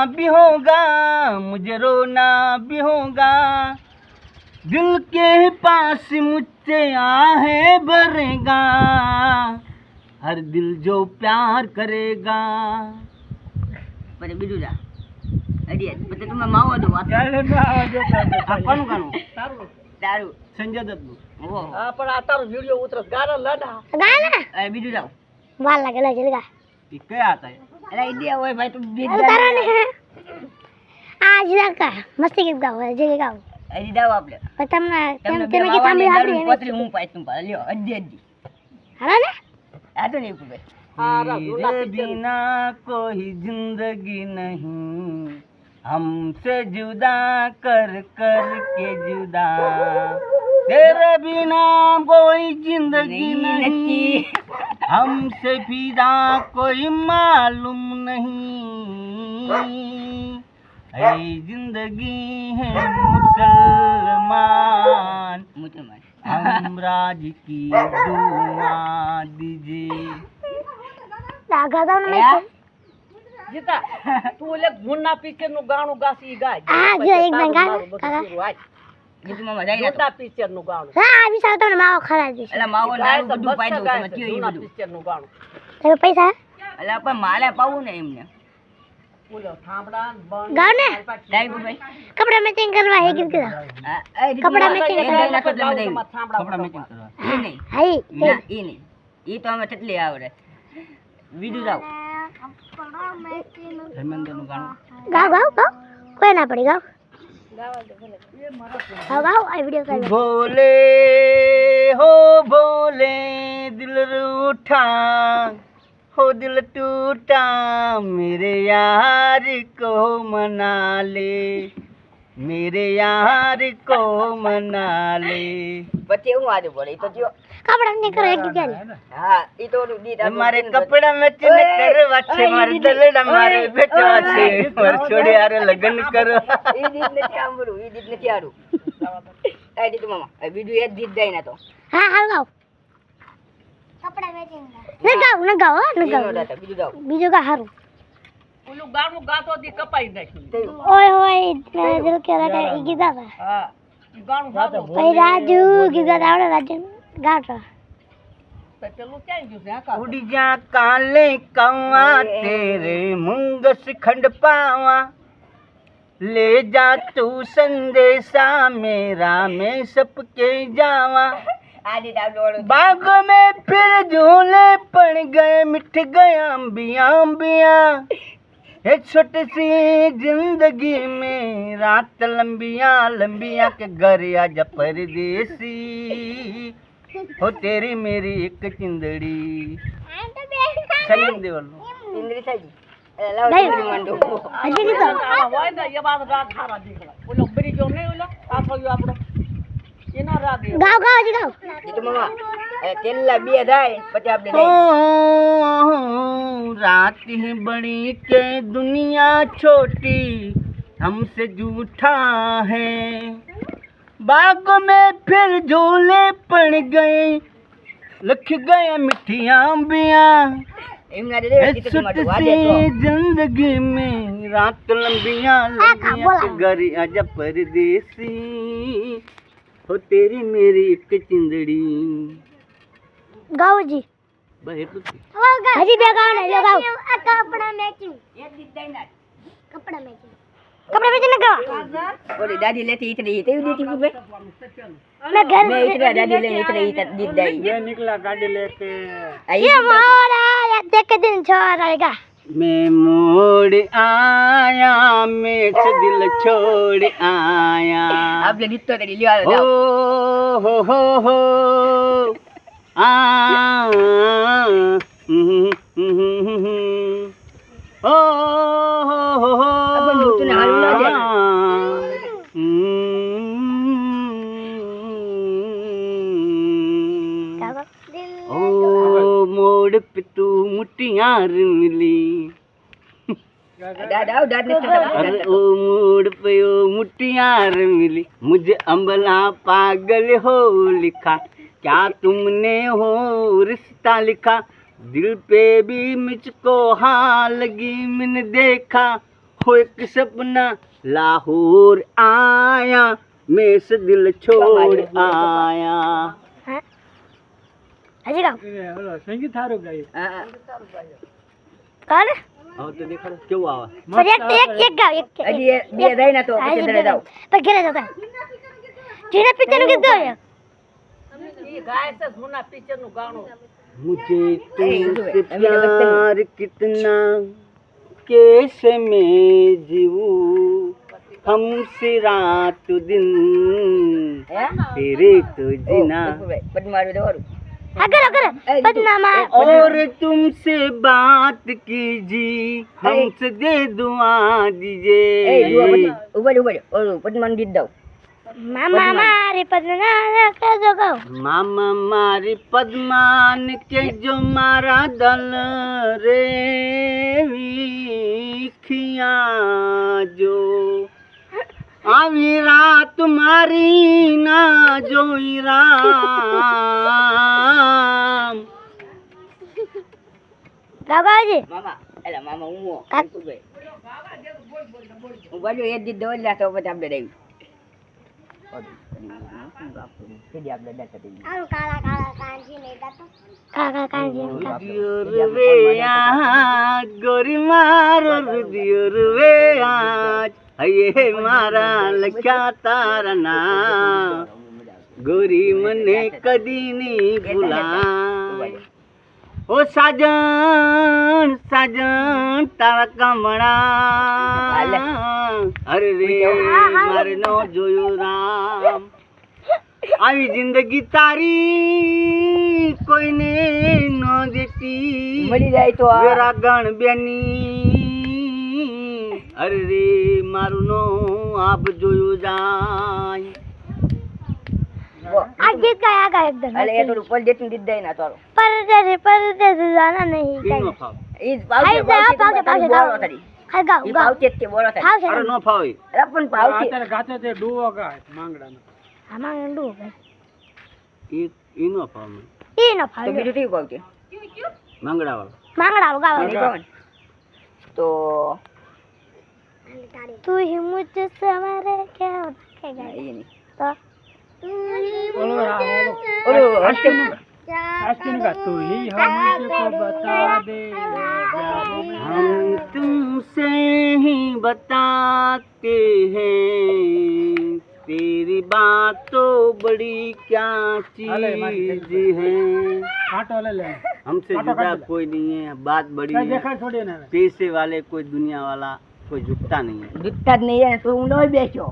भी होगा, मुझे रोना भी होगा, दिल के पास मुझसे आहें भरेगा, हर दिल जो प्यार करेगा. પછી બીજું જા અડી પછી તમે માવો દો આ કોનું ગાણું તારું સંજય દત્તનું. ઓહો હા પણ આ તારો વિડિયો ઉતરસ ગાના લાડા એ બીજું જાવ વાલ લાગે લે જલ્દી ગા ये क्या आता है? અરે ઇડિયા હોય ભાઈ તું ગીત તારા ને આજ લકા મસ્તી ગીત ગાવ જે ગાવ અડી દાવ આપણે પણ તમને તમને તમે કે સાંભળી સાંભળી પતરી હું પાઈ તું પા લ્યો અડી હાલો ને આ તો નહીં પૂછે तेरे बिना कोई जिंदगी नहीं, हमसे जुदा कर कर के जुदा, तेरे बिना कोई जिंदगी नहीं, हमसे फिदा कोई मालूम नहीं, ऐ जिंदगी है मुसलमान, हम राज की दुआ दीजिए. લાગા તો ને જીતા તું ઓલે ગુણના પિક્ચર નું ગાણું ગાસી ગાય હા જો એક બેન ગા કાકા ગીત માં મજા આવી ગુણના પિક્ચર નું ગાણું હા આવી સાવ તમને માવો ખરા દે એટલે માવો નાનું બધું પાઈ દઉં તમે કયો ઈ ગુણના બધું પિક્ચર નું ગાણું તમે પૈસા એટલે પણ મારે પાવું ને એમને બોલો થાંભડા બંધ ગાવ ને ડાઈ ભાઈ કપડા મેચિંગ કરવા હે ગીત ગાવ કપડા matching कपड़ा मैचिंग करवा. ઈ નહીં હાઈ ના ઈ નહીં ઈ તો અમે કેટલી આવડે બીજું જાવ ધર્મેન્દ્રનું ગાણું. ગાવ ગાવ ગાવ કોઈ ના પડી ગાવ ગાવ ગાવ આ વિડિયો तू कर भोले हो भोले, दिल रूठा हो दिल टूटा, मेरे यार को मना ले, मेरे यार को मना લે. પછી હું આજે બોલે ઈ તો જો કપડા ને કરો એક ગીત હા ઈ તો ઓલું ગીત મારે કપડા મેચિંગ કરવા છે, મારે દલડા મારે બેચવા છે, મારે છોડી હારે લગ્ન કરો. ઈ ગીત નથી સાંભળું ઈ ગીત નથી આરું આ ગીત મામા આ બીજું એક ગીત ગાય ના તો હા હાલ ગાવ કપડા મેચિંગ ન ગાવ ન ગાવ બીજું જાવ બીજું કા હારું ઓલું ગાણું ગાતો દી કપાઈ નાખ્યું ઓય ઓય દિલ કે રાતે ઈ ગીત ગાતા હા ઈ ગાણું ગાતો ભાઈ રાજુ ગીત ગાતા આવડે રાજુ ગાતા તો પેલું ક્યાં ગયું છે આ કા उड़ जा काले कौवा तेरे मुंगस खंड पावा, ले जा तू संदेशा मेरा मैं सबके जावा, આ ગીત આપણું बाग में फिर झूले पड़ गए मिट गया अंबिया अंबिया, है छोटी सी जिंदगी में रात लंबिया लंबिया के घर आजा परदेसी, हो तेरी मेरी एक चिंदड़ी. सलीम देवल. ઇન્દ્રી સાજી લાવ ઇન્દ્રી મંડો હજી ગીત હોય ને એ બાદ રાગ ખારા દીકરા ઓલો બ્રિજો નહીં ઓલો આ થયો આપણો એના રાગ ગાવ ગાવ હજી ગાવ ઈ તો મામા તેલલા બે થાય પછી આપણે ओ रात ही बड़ी के दुनिया छोटी, हमसे जूठा है, बाग में फिर झूले पड़ गए, लख गए मिठिया अंबिया, એમના દે ગીત તો सुट માટું વાદે તો सी जिंदगी में रात लंबिया लंबिया के घर आजा परदेसी, हो तेरी मेरी एक चिंदड़ी. ગાવ જી બસ એટલું જ. હજી બે ગાવ ને લો ગાવ કપડા મેચિંગ એક ગીત ગાઈ ના કપડા મેચિંગ ને ગાવ ઓલી દાદી લેતી ઈતરી તેવી દીધી કુબે મેં ઘર મે ઈતરા દાદી લે ઈતરા ગીત ગાઈ ये निकला गाड़ी लेके. ये मोरा या देख के दिन छोड़ेगा मैं मोड़ आया मैं से दिल छोड़ आया, આપણે ગીત તો કરી લ્યો हो જાઓ हो आ ओ अपन भूतने हारू ना जाए। ओ मोड़ पे तू मुटियार मिली, दादा दाद ने अरे ओ मोड़ पे ओ मुटियार मिली, मुझे अम्बला पागल हो लिखा, क्या तुमने हो रिश्ता लिखा, दिल पे भी मुझको हाँ लगी, मैंने देखा हो एक सपना लाहौर आया मैं इस दिल छोड़ आया હા હજી ગાવ સંગીત સારું ગાયું. હા, કાલે હવે તો દેખાડો કેવું આવે પર એક ગાવ એક હજી બે રહી ના તો પછી ઘરે જાઓ. પર ઘરે જતા જીના પિક્ચર નું કીધું ઈ ગાય છે જૂના પિક્ચર નું ગાણું. मुझे तुमसे प्यार कितना कैसे मैं जीऊं हमसे रात दिन હે? तेरे तो जीना પદ્માવતી દોરું. હા કરો કરો પદ્મામાં और तुमसे बात कीजिए हमसे दे दुआ એ दीजिए ઉભા ઓલું પદ્માનું ગીત દઉં. મામા મારી પદ્મા કેજો ગાવ मामा मारी पद्मान के जो मारा दल रे वीखिया जो आवी रात मारी ना जोई राम ગાવ ગાવજી મામા એલા મામા હું કાક. ઉભા જો એક ગીત દઉં એટલે તો પછી આપણે દેવી. સીધી આપણે દેતા દેવી. આનું કાળા કાળા કાંજી નહીં ગાતો કાળા કાંજી રુદિયોરવે આજ ગોરી મારો રુદિયોરવે આજ હૈયે મારા લખ્યા તારા નામ ગોરી મને કદી નહીં ભૂલાય ઓ સાજણ સાજણ તારા કમળા અરે રે મારે નો જોયું રામ આવી જિંદગી તારી કોઈને ન દેતી મળી જાય તો આ. વેરા ગણ બેની અરે રે મારું નો આપ જોયું જાય આ ગીત ગાયા ગા એકદમ અલે એ થોડું પરદેશનું ગીત દઈ ના તો હાલો. પરદેશ જાના નહીં ઈ નો ફાવ ઈ પાવતે પાવતે, પાવતે પાવતે, બોલો પાવતે. તારી. હા ગાવ ઈ ગાવ પાવતે જ તે બોલો તારી. થાવ છે અરે નો ફાવે અરે પણ પાવતે. અત્યારે ગાતે તે ડુઓ ગાય માંગડાનો. આમાં ઊંડું ઈ નો ફાવ ઈ ન તો ફાવે બીજું કયું પાવતે? માંગડા વાળો માંગડા ગાવ મને કહો ને. તો તું ही मुझसे सवारे क्या के ના, गाय ઈ નહીં. तो ઓલો ઓલું હસ્તે આસ્તીન કા તું હી હમ મુझको બતા દે हम तुमसे ही बताते हैं तेरी बात तो बड़ी क्या चीज है કાંટો લે લે हमसे जुदा कोई नहीं है बात बड़ी કઈ है દેખાડ છોડી ને पैसे वाले कोई दुनिया वाला कोई झुकता नहीं है દુખતા જ નહીં હે ને તું ઊંડો બેસ્યો.